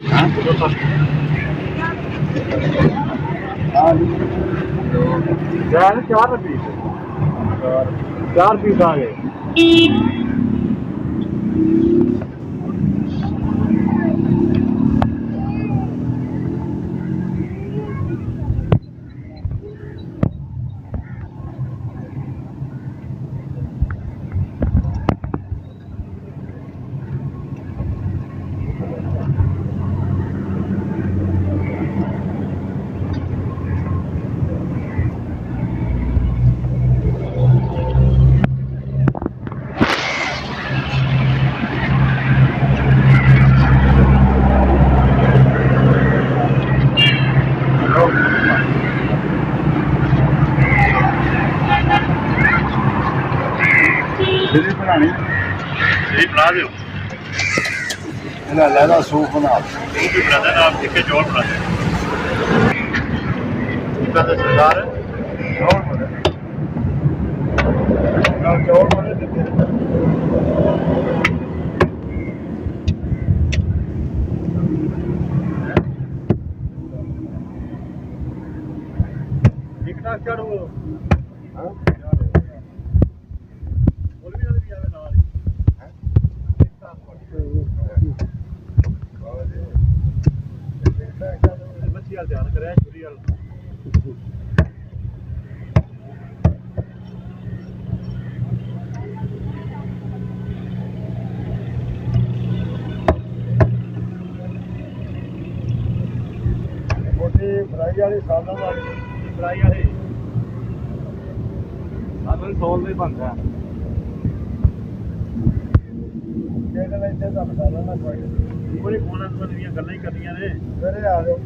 चार पीस, चार पीस आ गए। बनानी बना दो, लहदा सूप बना दो, भी बना देना आप, टिक्के चौल बना देना सरदार चौल बने ठीक ठाक चढ़ो ध्यान करे छुरी वाल मोटी फ्राई वाली सालन वाली फ्राई वाली सालन 100 में बनता है। इतने तो बता रहा ना कोई फोन गल्लां ही करनियां ने सवेरे आ जाओ।